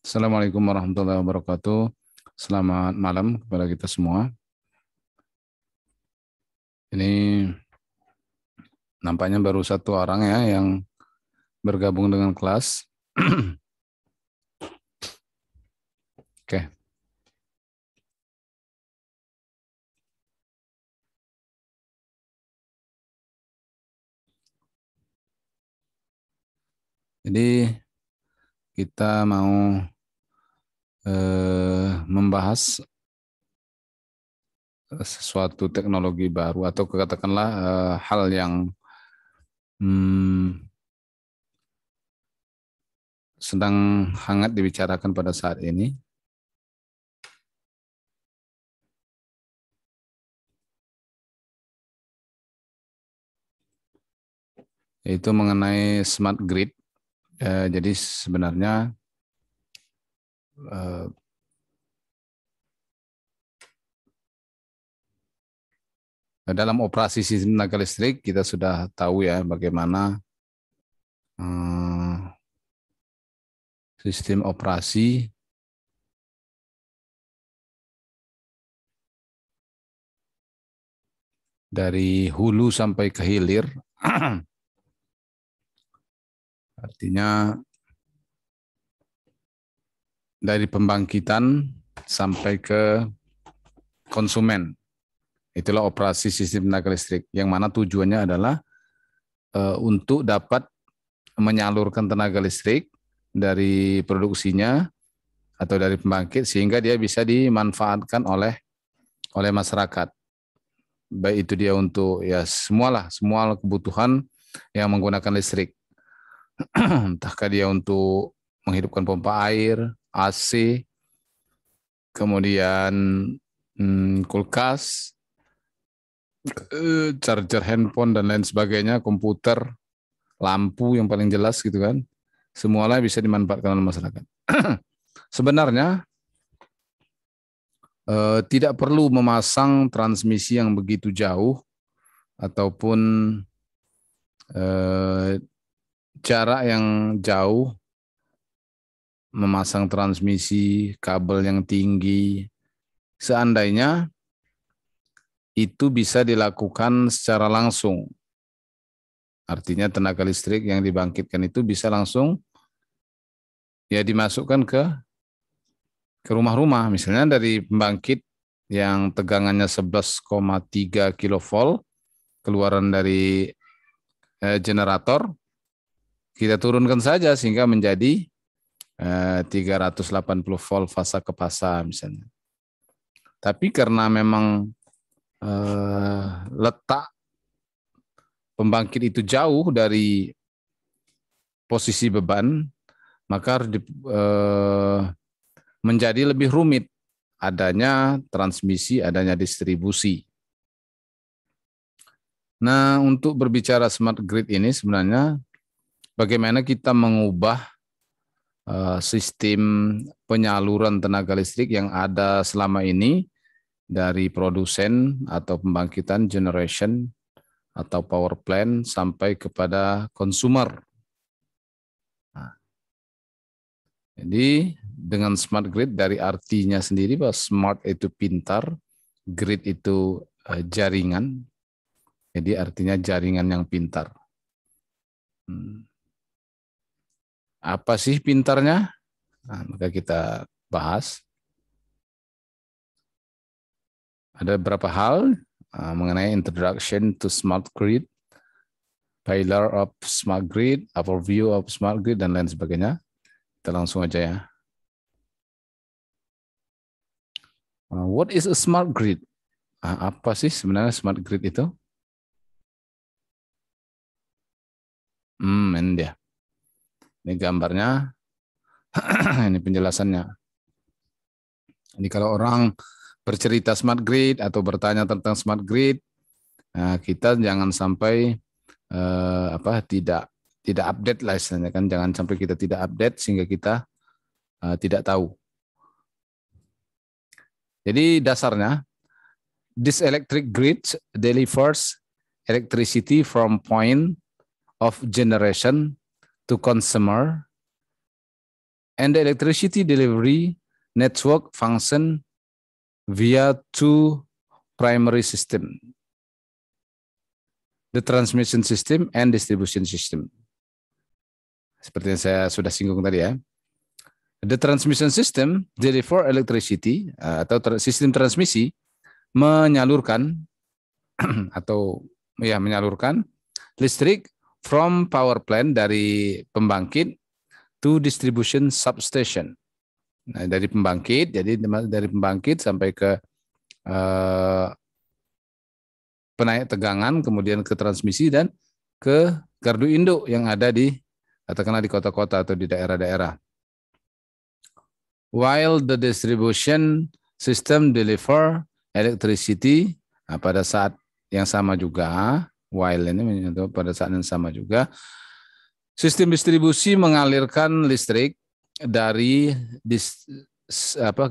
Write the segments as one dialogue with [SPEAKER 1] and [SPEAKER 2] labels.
[SPEAKER 1] Assalamualaikum warahmatullahi wabarakatuh. Selamat malam kepada kita semua. Ini nampaknya baru satu orang ya yang bergabung dengan kelas. Oke. Jadi kita mau membahas sesuatu teknologi baru atau katakanlah hal yang sedang hangat dibicarakan pada saat ini. Yaitu mengenai smart grid. Jadi sebenarnya dalam operasi sistem tenaga listrik kita sudah tahu ya bagaimana sistem operasi dari hulu sampai ke hilir. Artinya dari pembangkitan sampai ke konsumen. Itulah operasi sistem tenaga listrik yang mana tujuannya adalah untuk dapat menyalurkan tenaga listrik dari produksinya atau dari pembangkit sehingga dia bisa dimanfaatkan oleh masyarakat. baik itu dia untuk ya semua kebutuhan yang menggunakan listrik. Entahkah dia untuk menghidupkan pompa air, AC, kemudian kulkas, charger handphone dan lain sebagainya, komputer, lampu yang paling jelas gitu kan. Semuanya bisa dimanfaatkan oleh masyarakat. Sebenarnya tidak perlu memasang transmisi yang begitu jauh ataupun jarak yang jauh, memasang transmisi, kabel yang tinggi. Seandainya itu bisa dilakukan secara langsung. Artinya tenaga listrik yang dibangkitkan itu bisa langsung ya dimasukkan ke rumah-rumah. Misalnya dari pembangkit yang tegangannya 11,3 kilovolt, keluaran dari generator, kita turunkan saja sehingga menjadi 380 volt fasa ke fasa misalnya. Tapi karena memang letak pembangkit itu jauh dari posisi beban, maka harus menjadi lebih rumit adanya transmisi, adanya distribusi. Nah, untuk berbicara smart grid ini sebenarnya bagaimana kita mengubah sistem penyaluran tenaga listrik yang ada selama ini dari produsen atau pembangkitan generation atau power plant sampai kepada consumer. Nah, jadi dengan smart grid dari artinya sendiri bahwa smart itu pintar, grid itu jaringan, jadi artinya jaringan yang pintar. Apa sih pintarnya? Nah, maka kita bahas. Ada beberapa hal mengenai introduction to smart grid, pillar of smart grid, overview of smart grid, dan lain sebagainya. Kita langsung aja ya. What is a smart grid? Apa sih sebenarnya smart grid itu? Ini dia. Ini gambarnya. Ini penjelasannya. Jadi kalau orang bercerita smart grid atau bertanya tentang smart grid, kita jangan sampai tidak update lah istilahnya kan, jangan sampai kita tidak update sehingga kita tidak tahu. Jadi dasarnya this electric grid delivers electricity from point of generation to consumer, and the electricity delivery network function via two primary system, the transmission system and distribution system. Seperti yang saya sudah singgung tadi ya. The transmission system deliver electricity atau sistem transmisi menyalurkan atau ya menyalurkan listrik from power plant dari pembangkit to distribution substation. Nah, dari pembangkit, jadi dari pembangkit sampai ke penaik tegangan, kemudian ke transmisi dan ke gardu induk yang ada di katakanlah di kota-kota atau di daerah-daerah. While the distribution system deliver electricity, pada saat yang sama juga, while ini pada saat yang sama juga, sistem distribusi mengalirkan listrik dari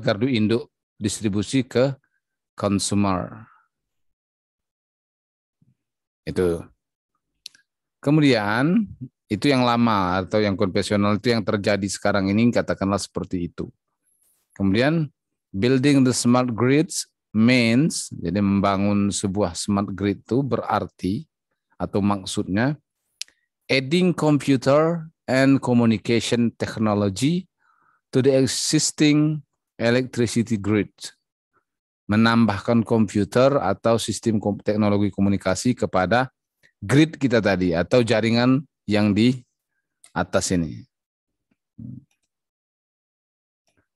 [SPEAKER 1] gardu induk distribusi ke consumer. Itu. Kemudian itu yang lama atau yang konvensional, itu yang terjadi sekarang ini katakanlah seperti itu. Kemudian building the smart grids means, jadi membangun sebuah smart grid itu berarti atau maksudnya adding computer and communication technology to the existing electricity grid. Menambahkan komputer atau sistem teknologi komunikasi kepada grid kita tadi atau jaringan yang di atas ini.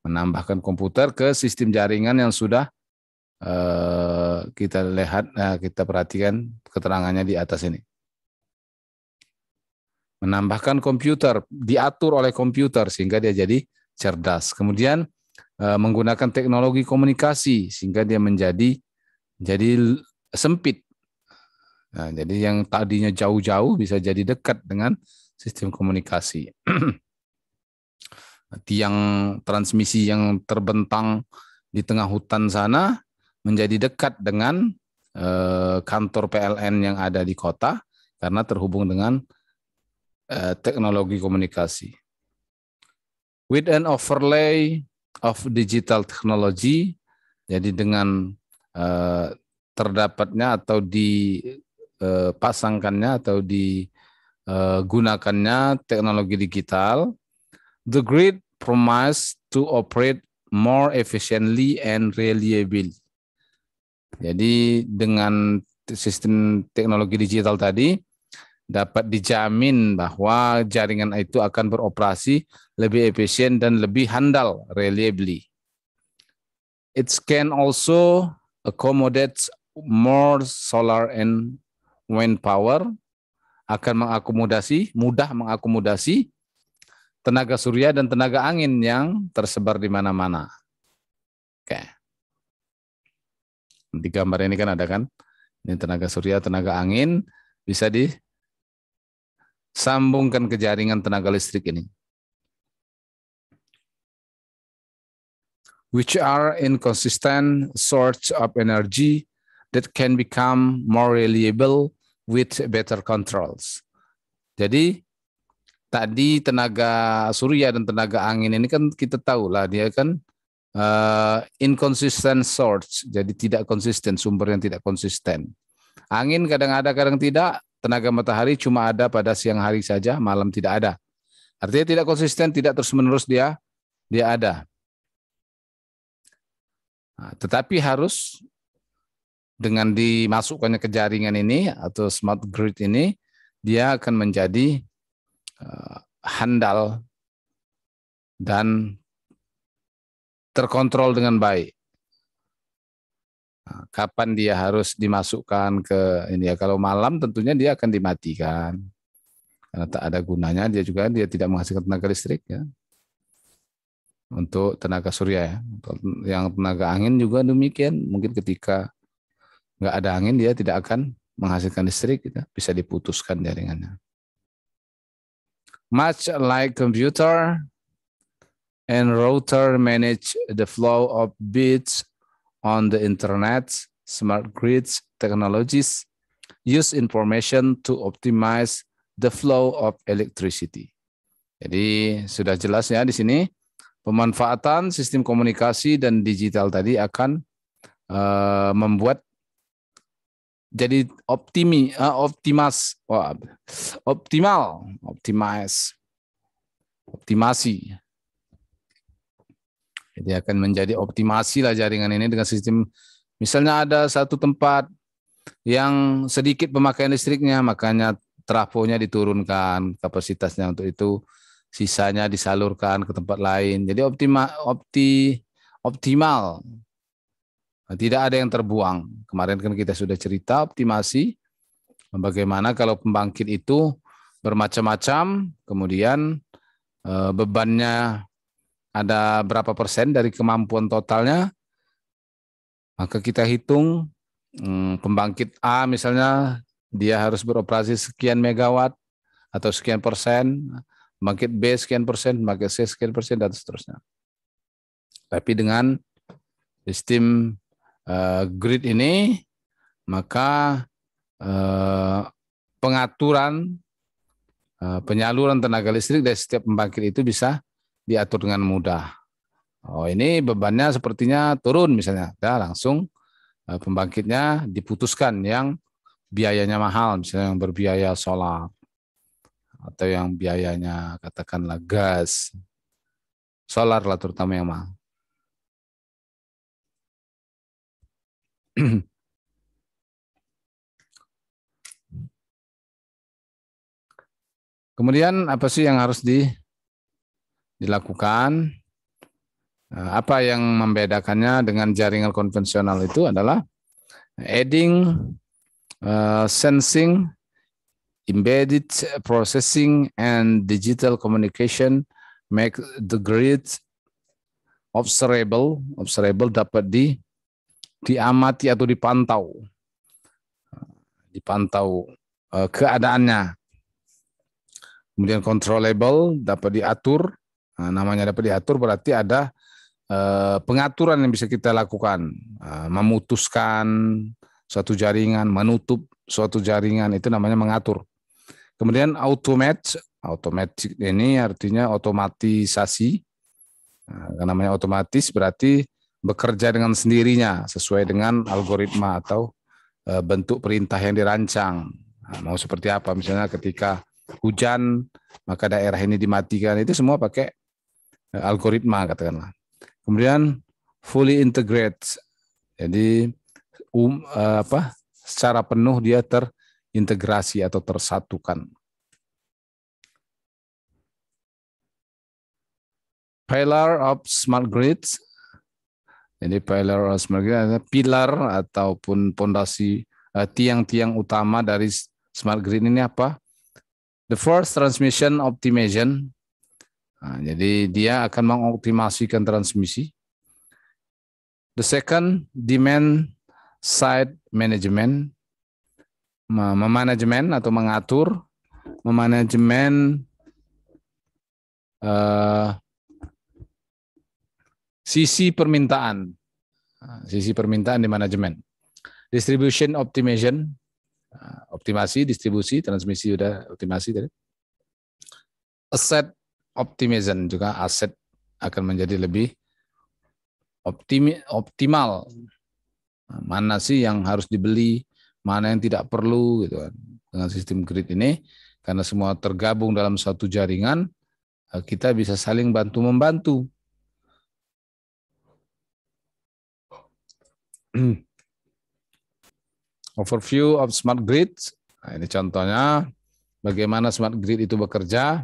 [SPEAKER 1] Menambahkan komputer ke sistem jaringan yang sudah kita lihat, kita perhatikan keterangannya di atas ini. Menambahkan komputer, diatur oleh komputer sehingga dia jadi cerdas. Kemudian menggunakan teknologi komunikasi sehingga dia menjadi sempit. Nah, jadi yang tadinya jauh-jauh bisa jadi dekat dengan sistem komunikasi. Tiang transmisi yang terbentang di tengah hutan sana menjadi dekat dengan kantor PLN yang ada di kota karena terhubung dengan teknologi komunikasi. With an overlay of digital technology, jadi dengan terdapatnya atau dipasangkannya atau digunakannya teknologi digital, the grid promise to operate more efficiently and reliably. Jadi dengan sistem teknologi digital tadi dapat dijamin bahwa jaringan itu akan beroperasi lebih efisien dan lebih handal, reliably. It can also accommodate more solar and wind power, akan mudah mengakomodasi tenaga surya dan tenaga angin yang tersebar di mana-mana. Oke. Di gambar ini kan ada kan, ini tenaga surya, tenaga angin bisa disambungkan ke jaringan tenaga listrik ini. Which are inconsistent source of energy that can become more reliable with better controls. Jadi tadi tenaga surya dan tenaga angin ini kan kita tahu lah dia kan inconsistent source, jadi tidak konsisten, sumber yang tidak konsisten. Angin kadang ada, kadang tidak. Tenaga matahari cuma ada pada siang hari saja, malam tidak ada. Artinya tidak konsisten, tidak terus-menerus dia ada. Nah, tetapi harus dengan dimasukkannya ke jaringan ini atau smart grid ini, dia akan menjadi handal dan terkontrol dengan baik. Nah, kapan dia harus dimasukkan ke ini ya? Kalau malam tentunya dia akan dimatikan karena tak ada gunanya. Dia tidak menghasilkan tenaga listrik ya. Untuk tenaga surya ya. Yang tenaga angin juga demikian. Mungkin ketika nggak ada angin dia tidak akan menghasilkan listrik, gitu. Bisa diputuskan jaringannya. Much like computer and router manage the flow of bits on the internet, smart grids technologies use information to optimize the flow of electricity. Jadi sudah jelas ya di sini pemanfaatan sistem komunikasi dan digital tadi akan membuat jadi optimasi. Jadi akan menjadi optimasi lah jaringan ini dengan sistem, misalnya ada satu tempat yang sedikit pemakaian listriknya, makanya trafonya diturunkan kapasitasnya untuk itu, sisanya disalurkan ke tempat lain. Jadi optimal. Tidak ada yang terbuang. Kemarin kan kita sudah cerita optimasi, bagaimana kalau pembangkit itu bermacam-macam, kemudian bebannya ada berapa persen dari kemampuan totalnya, maka kita hitung pembangkit A misalnya dia harus beroperasi sekian megawatt atau sekian persen, pembangkit B sekian persen, pembangkit C sekian persen, dan seterusnya. Tapi dengan sistem grid ini, maka pengaturan penyaluran tenaga listrik dari setiap pembangkit itu bisa diatur dengan mudah. Oh, ini bebannya sepertinya turun misalnya, langsung pembangkitnya diputuskan yang biayanya mahal, misalnya yang berbiaya solar atau yang biayanya katakanlah gas, solar lah terutama yang mahal. Kemudian apa sih yang harus dilakukan? Apa yang membedakannya dengan jaringan konvensional itu adalah adding, sensing, embedded processing, and digital communication make the grid observable. Observable dapat diamati atau dipantau keadaannya. Kemudian controllable dapat diatur. Nah, namanya dapat diatur berarti ada pengaturan yang bisa kita lakukan, memutuskan suatu jaringan, menutup suatu jaringan, itu namanya mengatur. Kemudian automatic ini artinya otomatisasi. Nah, namanya otomatis berarti bekerja dengan sendirinya sesuai dengan algoritma atau bentuk perintah yang dirancang. Nah, mau seperti apa? Misalnya ketika hujan, maka daerah ini dimatikan. Itu semua pakai algoritma katakanlah. Kemudian fully integrated. Jadi secara penuh dia terintegrasi atau tersatukan. Pilar of smart grids. Jadi pilar of smart grid adalah pilar ataupun pondasi tiang-tiang utama dari smart grid ini apa? The first, transmission optimization. Nah, jadi dia akan mengoptimasikan transmisi. The second, demand side management. Memanajemen atau mengatur, memanajemen sisi permintaan. Sisi permintaan di manajemen. Distribution optimization. Optimasi, distribusi, transmisi udah optimasi tadi. Asset optimization, juga aset akan menjadi lebih optimal. Mana sih yang harus dibeli, mana yang tidak perlu gitu kan. Dengan sistem grid ini, karena semua tergabung dalam satu jaringan, kita bisa saling bantu-membantu. Overview of smart grid. Nah, ini contohnya bagaimana smart grid itu bekerja.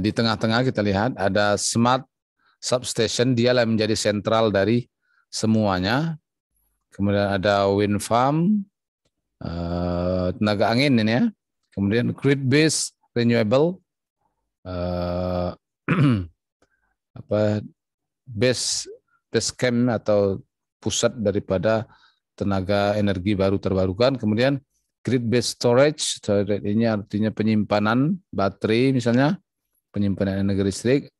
[SPEAKER 1] Di tengah-tengah kita lihat ada smart substation, dialah menjadi sentral dari semuanya. Kemudian ada wind farm, tenaga angin ini ya. Kemudian grid based renewable, base camp atau pusat daripada tenaga energi baru terbarukan. Kemudian grid based storage, ini artinya penyimpanan baterai misalnya, penyimpanan energi listrik.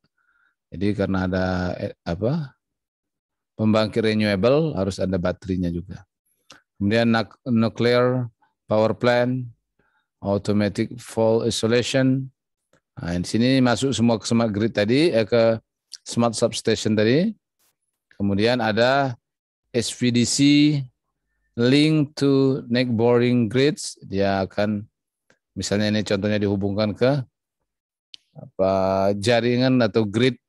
[SPEAKER 1] Jadi karena ada pembangkit renewable harus ada baterainya juga. Kemudian nuclear power plant, automatic fault isolation. Nah, di sini masuk semua ke smart grid tadi, ke smart substation tadi. Kemudian ada SVDC, link to neighboring grids. Dia akan, misalnya ini contohnya dihubungkan ke jaringan atau grid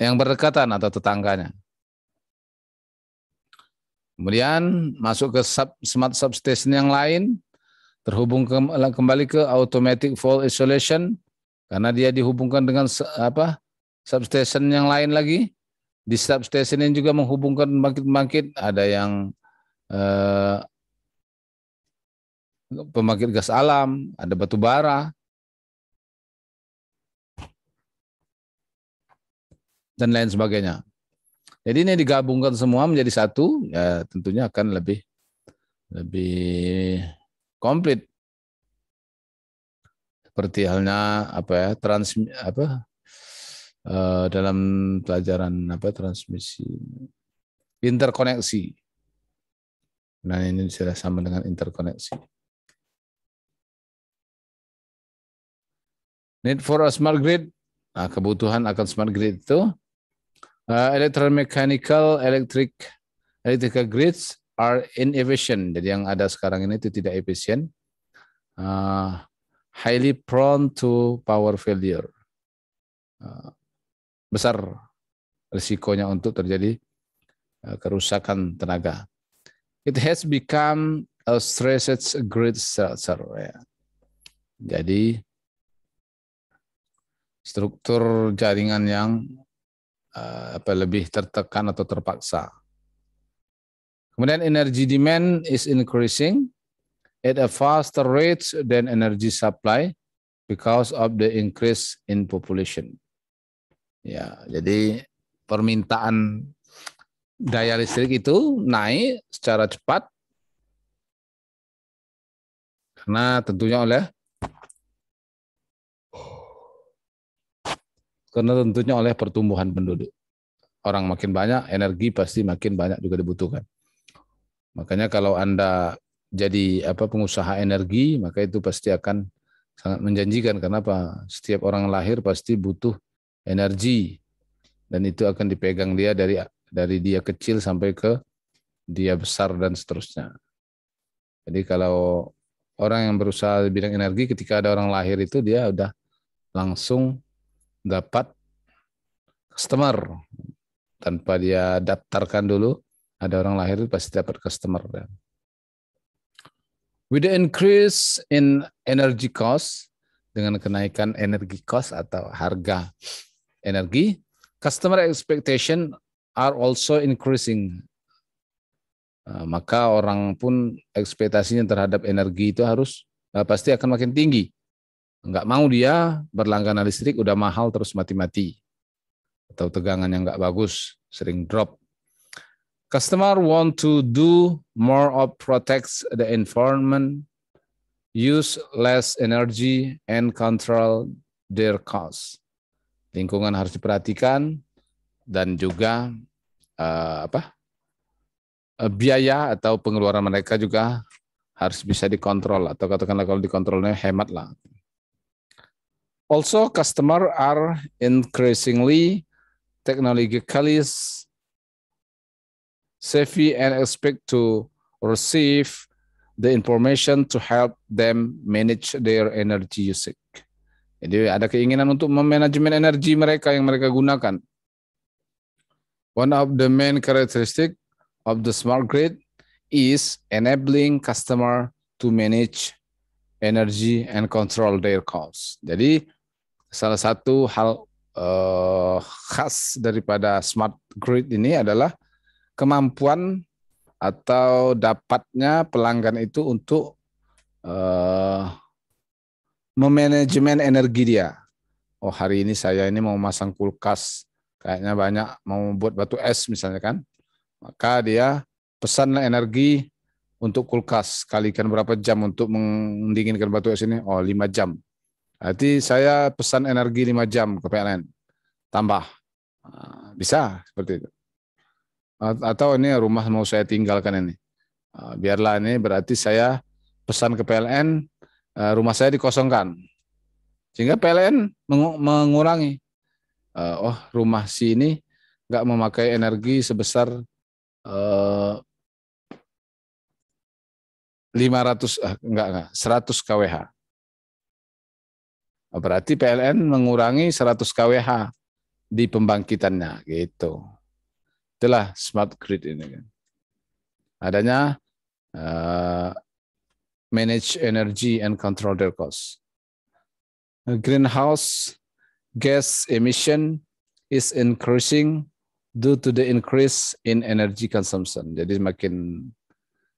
[SPEAKER 1] yang berdekatan atau tetangganya. Kemudian masuk ke smart substation yang lain, terhubung kembali ke automatic fault isolation, karena dia dihubungkan dengan substation yang lain lagi. Di substation ini juga menghubungkan pembangkit-pembangkit, ada yang pembangkit gas alam, ada batu bara, dan lain sebagainya. Jadi ini digabungkan semua menjadi satu, ya tentunya akan lebih komplit. Seperti halnya dalam pelajaran transmisi interkoneksi. Nah, ini sudah sama dengan interkoneksi. Need for a smart grid. Nah, kebutuhan akan smart grid itu electrical grids are inefficient. Jadi yang ada sekarang ini itu tidak efisien. Highly prone to power failure. Besar risikonya untuk terjadi kerusakan tenaga. It has become a stressed grid structure. Ya. Jadi struktur jaringan yang lebih tertekan atau terpaksa. Kemudian energy demand is increasing at a faster rate than energy supply because of the increase in population. Ya, jadi permintaan daya listrik itu naik secara cepat karena tentunya oleh pertumbuhan penduduk. Orang makin banyak, energi pasti makin banyak juga dibutuhkan. Makanya kalau Anda jadi pengusaha energi, maka itu pasti akan sangat menjanjikan. Kenapa? Setiap orang lahir pasti butuh energi dan itu akan dipegang dia dari dia kecil sampai ke dia besar dan seterusnya. Jadi kalau orang yang berusaha di bidang energi, ketika ada orang lahir itu dia udah langsung dapat customer tanpa dia daftarkan dulu. Ada orang lahir pasti dapat customer. With the increase in energy cost, dengan kenaikan energi cost atau harga energi, customer expectation are also increasing. Maka orang pun ekspektasinya terhadap energi itu harus pasti akan makin tinggi. Nggak mau dia berlangganan listrik udah mahal terus mati-mati. Atau tegangan yang nggak bagus, sering drop. Customer want to do more of protects the environment, use less energy, and control their costs. Lingkungan harus diperhatikan dan juga biaya atau pengeluaran mereka juga harus bisa dikontrol atau katakanlah kalau dikontrolnya hemat lah. Also, customer are increasingly technologically savvy and expect to receive the information to help them manage their energy usage. Jadi ada keinginan untuk memanajemen energi mereka yang mereka gunakan. One of the main characteristic of the smart grid is enabling customer to manage energy and control their costs. Jadi salah satu hal khas daripada smart grid ini adalah kemampuan atau dapatnya pelanggan itu untuk memanajemen energi dia. Oh, hari ini saya ini mau masang kulkas, kayaknya banyak mau buat batu es misalnya kan. Maka dia pesanlah energi untuk kulkas, kalikan berapa jam untuk mendinginkan batu es ini? Oh, 5 jam. Berarti saya pesan energi 5 jam ke PLN. Tambah. Bisa seperti itu. Atau ini rumah mau saya tinggalkan ini. Biarlah ini berarti saya pesan ke PLN, rumah saya dikosongkan. Sehingga PLN mengurangi. Rumah si ini nggak memakai energi sebesar 100 kWh. Berarti PLN mengurangi 100 kWh di pembangkitannya gitu. Itulah smart grid ini kan. Adanya manage energy and control their costs. Greenhouse gas emission is increasing due to the increase in energy consumption. Jadi makin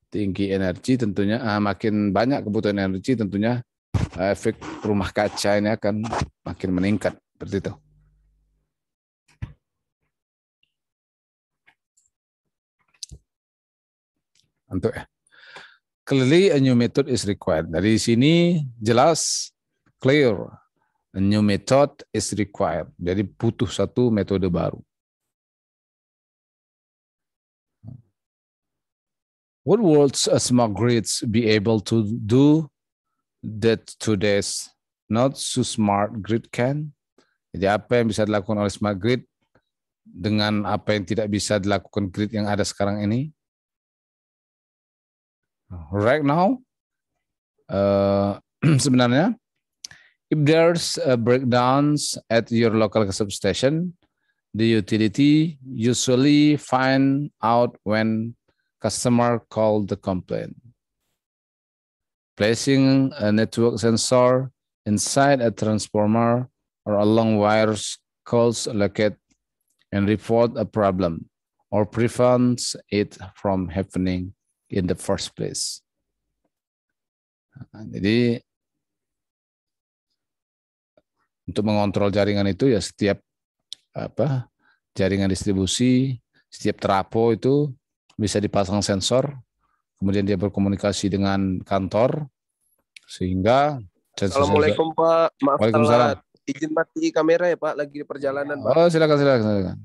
[SPEAKER 1] tinggi energi tentunya, makin banyak kebutuhan energi tentunya efek rumah kaca ini akan makin meningkat. Seperti itu. Untuk clearly a new method is required. Dari sini jelas clear a new method is required. Jadi butuh satu metode baru. What would smart grids be able to do that today's not so smart grid can? Jadi apa yang bisa dilakukan oleh smart grid dengan apa yang tidak bisa dilakukan grid yang ada sekarang ini? Right now, sebenarnya, if there's breakdowns at your local substation, the utility usually find out when customer call the complaint. Placing a network sensor inside a transformer or along wires calls locate and report a problem or prevents it from happening in the first place. Nah, jadi untuk mengontrol jaringan itu ya setiap jaringan distribusi, setiap trafo itu bisa dipasang sensor, kemudian dia berkomunikasi dengan kantor sehingga
[SPEAKER 2] Assalamualaikum Pak, maaf
[SPEAKER 1] Waalaikumsalam.
[SPEAKER 2] telat. Izin mati kamera ya Pak, lagi di perjalanan Pak.
[SPEAKER 1] Oh silakan.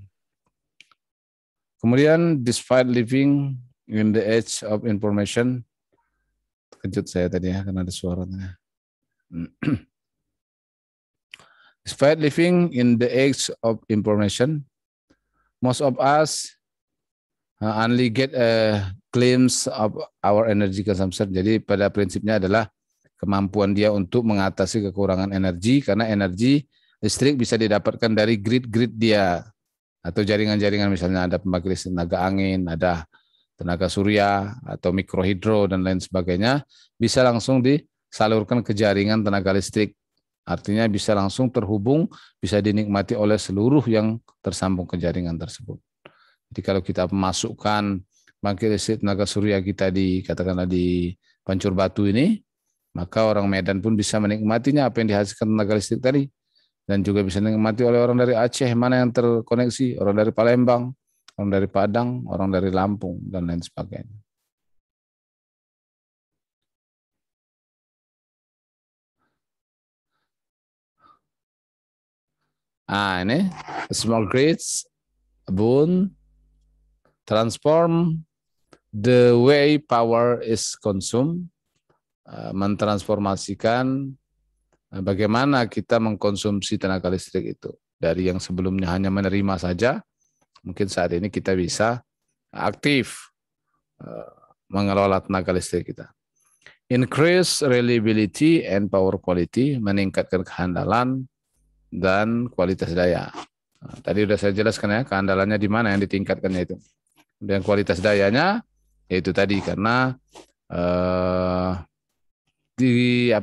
[SPEAKER 1] Kemudian despite living in the age of information, terkejut saya tadi ya karena ada suaranya. Despite living in the age of information, most of us only get a glimpse of our energy consumption. Jadi pada prinsipnya adalah kemampuan dia untuk mengatasi kekurangan energi, karena energi listrik bisa didapatkan dari grid-grid dia atau jaringan-jaringan, misalnya ada pembangkit tenaga angin, ada tenaga surya atau mikrohidro dan lain sebagainya, bisa langsung disalurkan ke jaringan tenaga listrik. Artinya bisa langsung terhubung, bisa dinikmati oleh seluruh yang tersambung ke jaringan tersebut. Jadi kalau kita memasukkan pembangkit listrik tenaga surya kita katakanlah di Pancur Batu ini, maka orang Medan pun bisa menikmatinya apa yang dihasilkan tenaga listrik tadi. Dan juga bisa dinikmati oleh orang dari Aceh, mana yang terkoneksi, orang dari Palembang, orang dari Padang, orang dari Lampung, dan lain sebagainya. Ini small grids, Boon, transform the way power is consumed, mentransformasikan bagaimana kita mengkonsumsi tenaga listrik itu. Dari yang sebelumnya hanya menerima saja, mungkin saat ini kita bisa aktif mengelola tenaga listrik kita. Increase reliability and power quality, meningkatkan kehandalan dan kualitas daya. Nah, tadi sudah saya jelaskan ya, kehandalannya di mana yang ditingkatkannya itu. Dan kualitas dayanya, yaitu tadi karena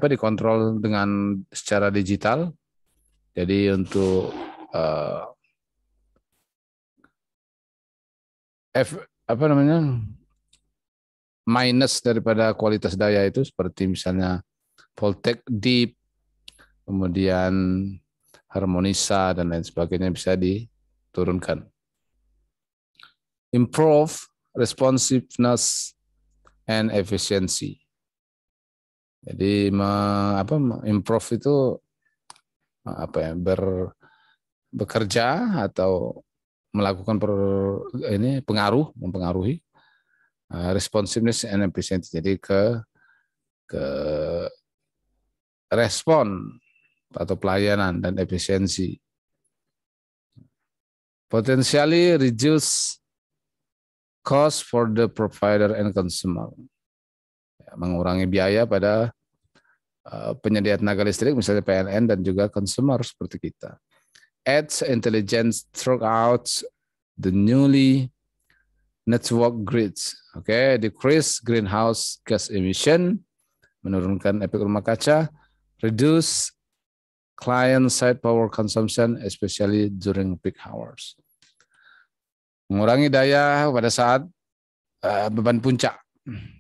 [SPEAKER 1] dikontrol dengan secara digital. Jadi untuk minus daripada kualitas daya itu seperti misalnya voltage dip, kemudian harmonisa dan lain sebagainya bisa diturunkan. Improve responsiveness and efficiency. Jadi improve itu bekerja atau melakukan mempengaruhi responsiveness and efficiency. Jadi ke respon atau pelayanan dan efisiensi. Potentially reduce cost for the provider and consumer. Mengurangi biaya pada penyedia tenaga listrik, misalnya PLN dan juga consumer seperti kita. Adds intelligence throughout the newly network grids. Decrease greenhouse gas emission, menurunkan efek rumah kaca, reduce client-side power consumption, especially during peak hours. Mengurangi daya pada saat beban puncak,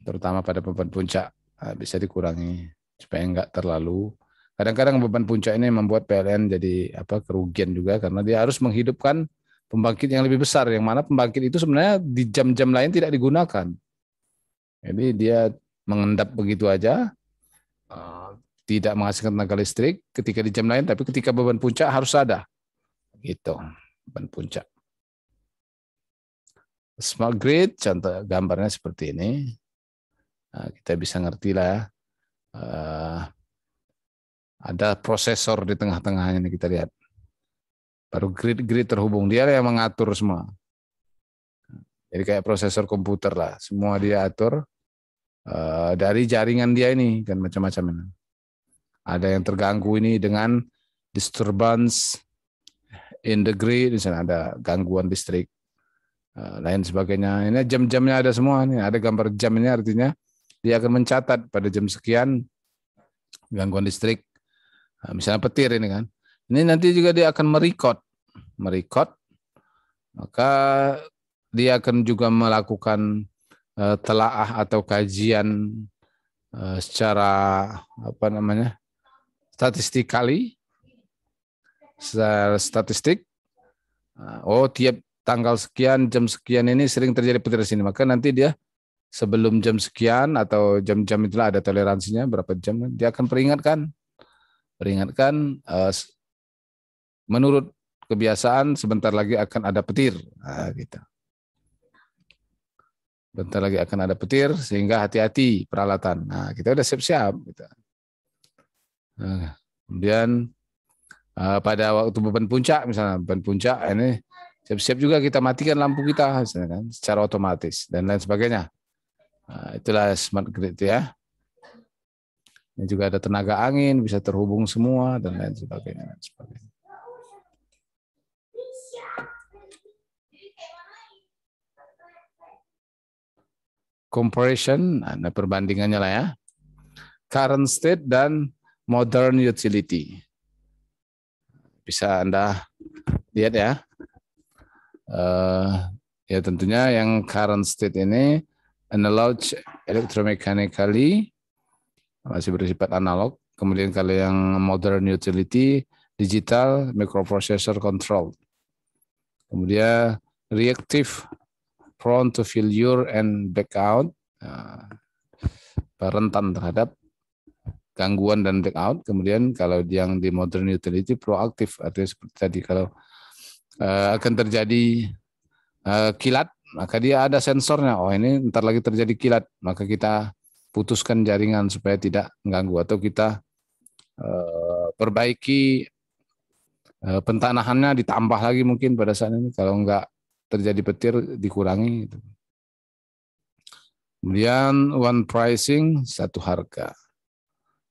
[SPEAKER 1] terutama pada beban puncak bisa dikurangi supaya enggak terlalu. Kadang-kadang beban puncak ini membuat PLN jadi kerugian juga karena dia harus menghidupkan pembangkit yang lebih besar, yang mana pembangkit itu sebenarnya di jam-jam lain tidak digunakan. Jadi dia mengendap begitu aja, tidak menghasilkan tenaga listrik ketika di jam lain, tapi ketika beban puncak harus ada. Gitu, beban puncak. Smart grid, contoh gambarnya seperti ini. Nah, kita bisa ngerti lah. Ada prosesor di tengah-tengahnya ini kita lihat. Baru grid terhubung, dia yang mengatur semua. Jadi kayak prosesor komputer lah, semua dia atur dari jaringan dia ini kan macam-macam ini. Ada yang terganggu ini dengan disturbance in the grid, misalnya ada gangguan listrik, lain sebagainya. Ini jam-jamnya ada semua, nih ada gambar jam ini, artinya dia akan mencatat pada jam sekian gangguan listrik. Misalnya petir ini kan. Ini nanti juga dia akan merecord maka dia akan juga melakukan telaah atau kajian secara statistik. Oh, tiap tanggal sekian, jam sekian ini sering terjadi petir di sini. Maka nanti dia sebelum jam sekian atau jam-jam itulah ada toleransinya berapa jam, dia akan peringatkan menurut kebiasaan sebentar lagi akan ada petir. Nah, gitu. Bentar lagi akan ada petir sehingga hati-hati peralatan. Nah, kita udah siap-siap. Gitu. Nah, kemudian pada waktu beban puncak misalnya, beban puncak ini siap-siap juga kita matikan lampu kita misalnya, kan, secara otomatis dan lain sebagainya. Nah, itulah smart grid ya. Ini juga ada tenaga angin, bisa terhubung semua dan lain sebagainya. Comparison, nah perbandingannya lah ya. Current state dan modern utility. Bisa Anda lihat ya. Ya tentunya yang current state ini analog electromechanically masih bersifat analog. Kemudian kalau yang modern utility digital microprocessor control. Kemudian reactive prone to failure and blackout, rentan terhadap gangguan dan blackout. Kemudian kalau yang di modern utility proaktif, artinya seperti tadi kalau akan terjadi kilat, maka dia ada sensornya. Oh ini ntar lagi terjadi kilat, maka kita putuskan jaringan supaya tidak mengganggu atau kita perbaiki pentanahannya, ditambah lagi mungkin pada saat ini kalau enggak terjadi petir dikurangi. Kemudian one pricing, satu harga.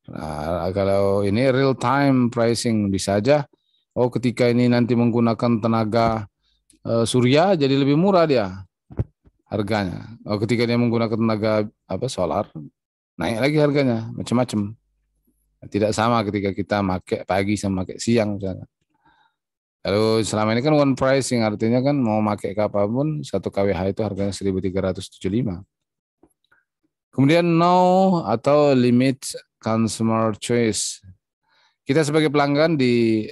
[SPEAKER 1] Nah, kalau ini real time pricing bisa aja. Oh ketika ini nanti menggunakan tenaga surya jadi lebih murah dia harganya. Oh ketika dia menggunakan tenaga solar naik lagi harganya, macam-macam. Tidak sama ketika kita pakai pagi sama pakai siang misalnya. Lalu selama ini kan one pricing artinya kan mau pakai kapanpun 1 kWh itu harganya 1.375. Kemudian no atau limit consumer choice. Kita sebagai pelanggan di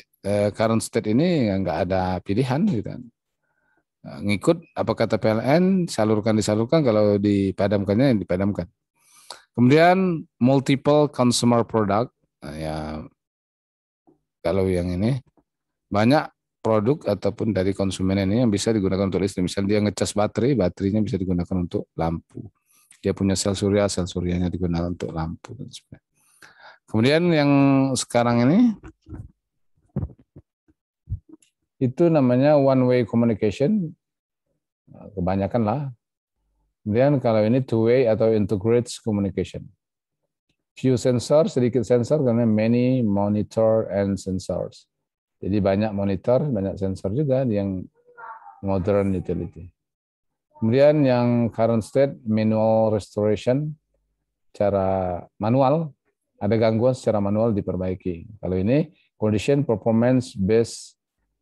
[SPEAKER 1] current state ini nggak ada pilihan gitu. Ngikut apa kata PLN, disalurkan, kalau dipadamkannya dipadamkan. Kemudian multiple consumer product, nah, ya kalau yang ini banyak produk ataupun dari konsumen ini yang bisa digunakan untuk listrik. Misalnya dia ngecas baterainya bisa digunakan untuk lampu. Dia punya sel suryanya digunakan untuk lampu dan sebagainya. Kemudian yang sekarang ini itu namanya one way communication, kebanyakan lah. Kemudian kalau ini two way atau integrated communication. Few sensor, sedikit sensor karena many monitor and sensors. Jadi banyak monitor, banyak sensor juga yang modern utility. Kemudian yang current state manual restoration, cara manual, ada gangguan secara manual diperbaiki. Kalau ini condition performance based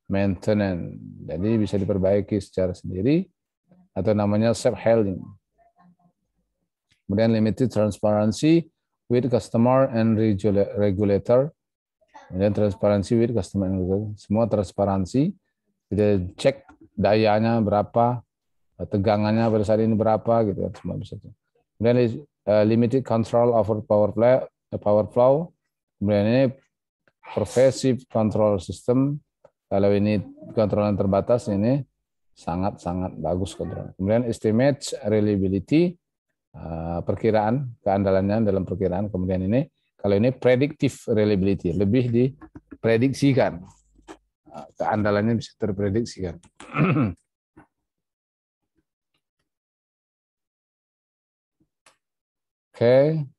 [SPEAKER 1] maintenance, jadi bisa diperbaiki secara sendiri atau namanya self-healing. Kemudian limited transparency with customer and regulator. Kemudian transparansi with customer and regulator. Semua transparansi, kita cek dayanya berapa, tegangannya pada saat ini berapa, gitu kan, semua bisa. Kemudian limited control over power flow. Kemudian ini pervasive control system. Kalau ini kontrol yang terbatas, ini sangat-sangat bagus kontrol. Kemudian estimate reliability, perkiraan keandalannya dalam perkiraan. Kemudian ini kalau ini predictive reliability, lebih diprediksikan, keandalannya bisa terprediksikan. Oke.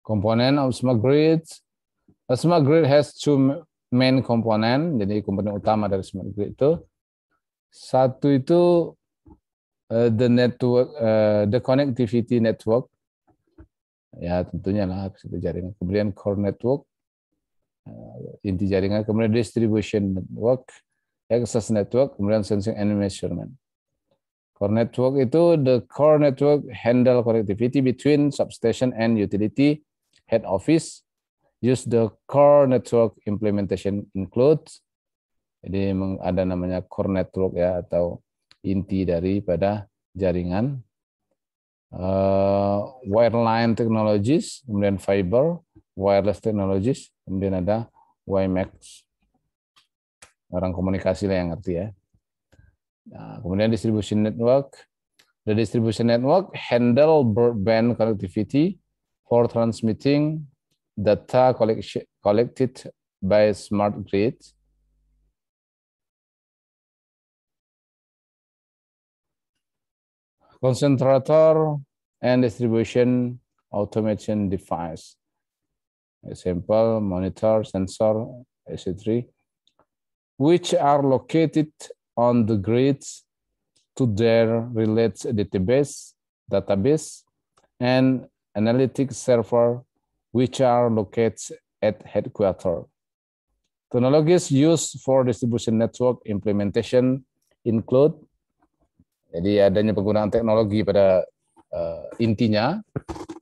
[SPEAKER 1] Component of smart grid. A smart grid has two main component. Jadi komponen utama dari smart grid itu, satu itu the network, the connectivity network. Ya tentunya lah itu jaringan. Kemudian core network, inti jaringan. Kemudian distribution network, access network, kemudian sensing and measurement. Core network itu the core network handle connectivity between substation and utility head office. Use the core network implementation includes. Jadi ada namanya core network ya atau inti daripada jaringan. Wireline technologies, kemudian fiber, wireless technologies, kemudian ada WiMAX. Orang komunikasi lah yang ngerti ya. Nah, kemudian distribution network. The distribution network handle broadband connectivity for transmitting data collected by smart grid. Concentrator and distribution automation device. Example, monitor, sensor, etc., which are located on the grids to their related database, and analytics server, which are located at headquarters. Technologies used for distribution network implementation include, jadi adanya penggunaan teknologi pada intinya,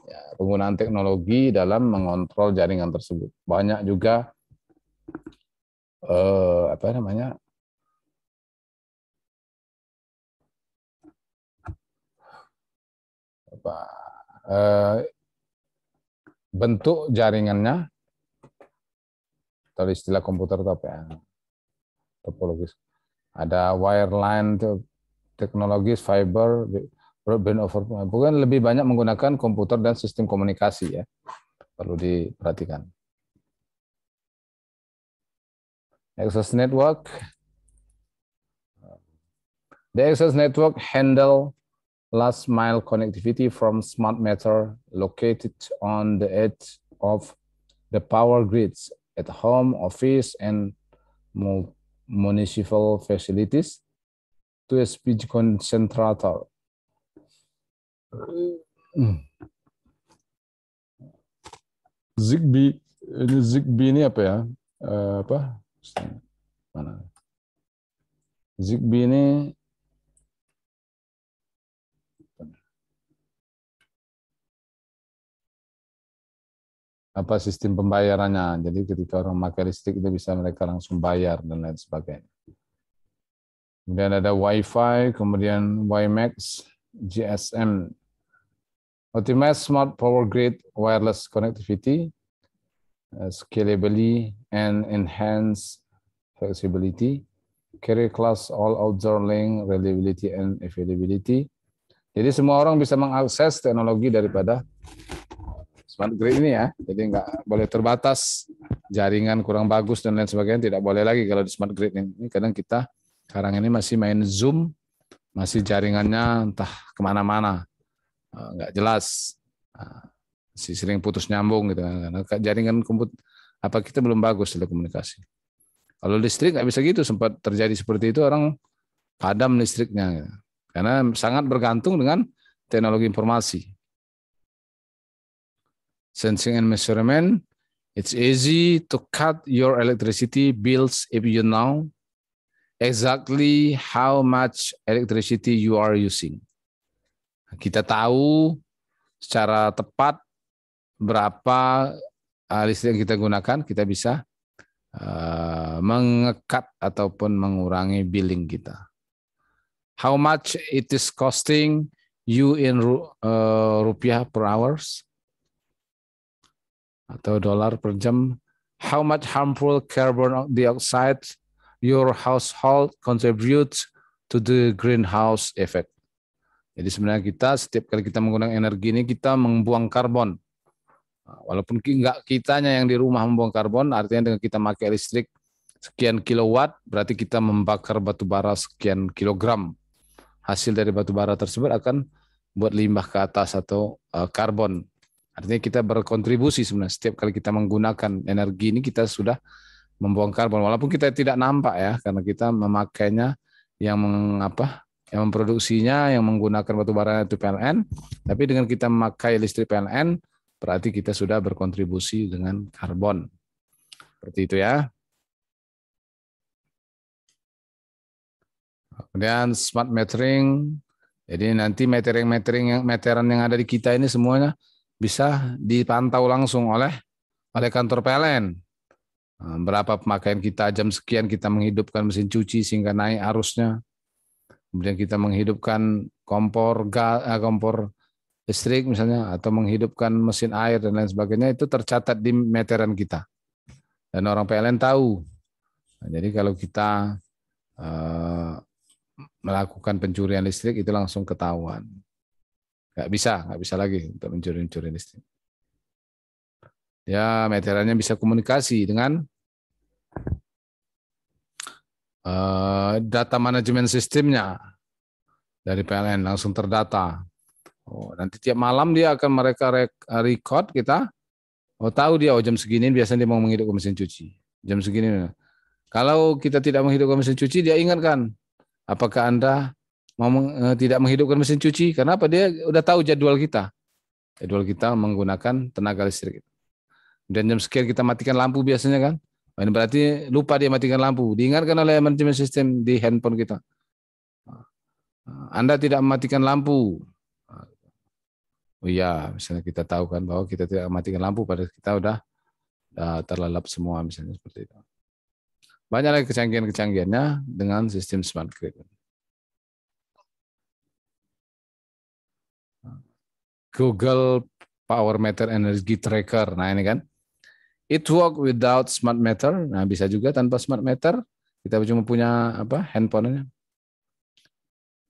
[SPEAKER 1] ya, penggunaan teknologi dalam mengontrol jaringan tersebut. Banyak juga bentuk jaringannya, atau istilah komputer itu apa ya, topologis. Ada wireline teknologis, fiber, broadband over, bukan lebih banyak menggunakan komputer dan sistem komunikasi ya, perlu diperhatikan. Access network. The access network handle last mile connectivity from smart meter located on the edge of the power grids at home, office, and municipal facilities to a speed concentrator. Zigbee ini apa ya? Mana? Zigbee ini apa sistem pembayarannya? Jadi ketika orang pakai listrik itu bisa mereka langsung bayar dan lain sebagainya. Kemudian ada Wi-Fi, kemudian WiMAX, GSM. Optimize smart power grid wireless connectivity, scalability and enhance flexibility, carry class all outdoor link, reliability and availability. Jadi semua orang bisa mengakses teknologi daripada smart grid ini ya. Jadi nggak boleh terbatas, jaringan kurang bagus dan lain sebagainya tidak boleh lagi kalau di smart grid ini. Kadang kita sekarang ini masih main Zoom, masih jaringannya entah kemana-mana, nggak jelas, masih sering putus nyambung gitu karena jaringan komputer apa kita belum bagus telekomunikasi. Kalau listrik nggak bisa gitu, sempat terjadi seperti itu, orang padam listriknya gitu. Karena sangat bergantung dengan teknologi informasi. Sensing and measurement, it's easy to cut your electricity bills if you know exactly how much electricity you are using. Kita tahu secara tepat berapa listrik yang kita gunakan, kita bisa mengekat ataupun mengurangi billing kita. How much it is costing you in rupiah per hours atau dolar per jam. How much harmful carbon dioxide your household contributes to the greenhouse effect. Jadi sebenarnya kita setiap kali kita menggunakan energi ini kita membuang karbon. Walaupun enggak kitanya yang di rumah membuang karbon, artinya dengan kita pakai listrik sekian kilowatt, berarti kita membakar batu bara sekian kilogram. Hasil dari batu bara tersebut akan buat limbah ke atas atau karbon. Artinya kita berkontribusi sebenarnya setiap kali kita menggunakan energi ini kita sudah membuang karbon. Walaupun kita tidak nampak ya, karena kita memakainya yang memproduksinya, yang menggunakan batu bara itu PLN, tapi dengan kita memakai listrik PLN, berarti kita sudah berkontribusi dengan karbon. Seperti itu ya. Kemudian smart metering. Jadi nanti meteran yang ada di kita ini semuanya bisa dipantau langsung oleh kantor PLN. Berapa pemakaian kita, jam sekian kita menghidupkan mesin cuci sehingga naik arusnya. Kemudian kita menghidupkan kompor listrik misalnya, atau menghidupkan mesin air dan lain sebagainya, itu tercatat di meteran kita. Dan orang PLN tahu. Nah, jadi kalau kita melakukan pencurian listrik itu langsung ketahuan. Nggak bisa lagi untuk mencuri listrik. Ya, meterannya bisa komunikasi dengan data manajemen sistemnya dari PLN, langsung terdata. Oh, nanti tiap malam dia akan record kita. Oh, tahu dia, jam segini biasanya dia mau menghidupkan mesin cuci. Jam segini. Kalau kita tidak menghidupkan mesin cuci, dia ingatkan. Apakah Anda mau tidak menghidupkan mesin cuci? Karena apa? Dia udah tahu jadwal kita. Jadwal kita menggunakan tenaga listrik. Dan jam sekian kita matikan lampu biasanya kan. Ini berarti lupa dia matikan lampu. Diingatkan oleh manajemen sistem di handphone kita. Anda tidak mematikan lampu. Oh iya, misalnya kita tahu kan bahwa kita tidak mematikan lampu, pada kita udah terlelap semua misalnya seperti itu. Banyak lagi kecanggihan-kecanggihannya dengan sistem smart grid. Google Power Meter Energy Tracker. Nah ini kan. It work without smart meter. Nah bisa juga tanpa smart meter. Kita cuma punya handphonenya.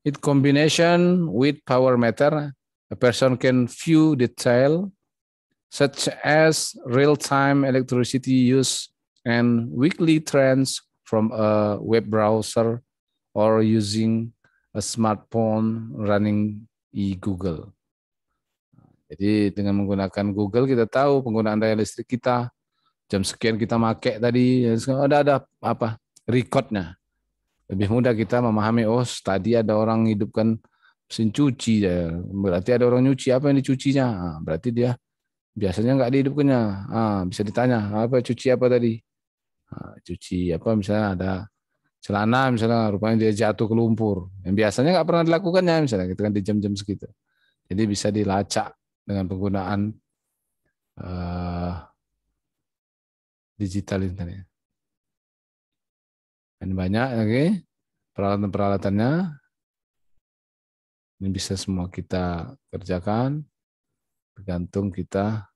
[SPEAKER 1] It combination with power meter. A person can view detail such as real-time electricity use and weekly trends from a web browser or using a smartphone running e-Google. Jadi dengan menggunakan Google kita tahu penggunaan daya listrik kita, jam sekian kita pakai tadi, ada recordnya. Lebih mudah kita memahami, oh tadi ada orang hidupkan mesin cuci, ya. Berarti ada orang nyuci, apa yang dicucinya? Nah, berarti dia biasanya nggak dihidupkannya. Bisa ditanya, apa cuci apa tadi? Cuci apa, misalnya ada celana, misalnya rupanya dia jatuh ke lumpur. Yang biasanya nggak pernah dilakukannya, misalnya gitu kan di jam-jam segitu. Jadi bisa dilacak dengan penggunaan digital internet. Dan banyak lagi peralatan-peralatannya. Ini bisa semua kita kerjakan, tergantung kita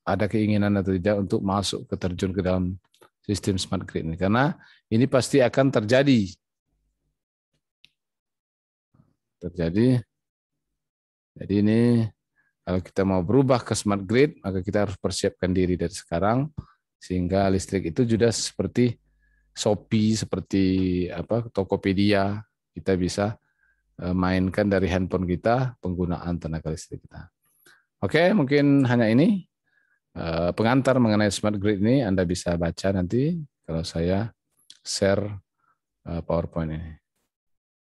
[SPEAKER 1] ada keinginan atau tidak untuk masuk terjun ke dalam sistem smart grid ini. Karena ini pasti akan terjadi. Jadi ini kalau kita mau berubah ke smart grid, maka kita harus persiapkan diri dari sekarang, sehingga listrik itu juga seperti Shopee, seperti Tokopedia, kita bisa mainkan dari handphone kita penggunaan tenaga listrik kita. Oke, mungkin hanya ini pengantar mengenai smart grid ini. Anda bisa baca nanti kalau saya share PowerPoint ini.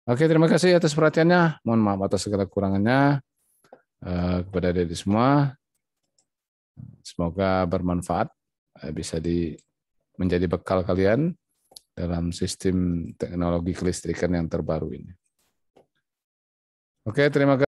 [SPEAKER 1] Oke, terima kasih atas perhatiannya. Mohon maaf atas segala kekurangannya kepada adik-adik semua. Semoga bermanfaat, bisa menjadi bekal kalian dalam sistem teknologi kelistrikan yang terbaru ini. Oke, terima kasih.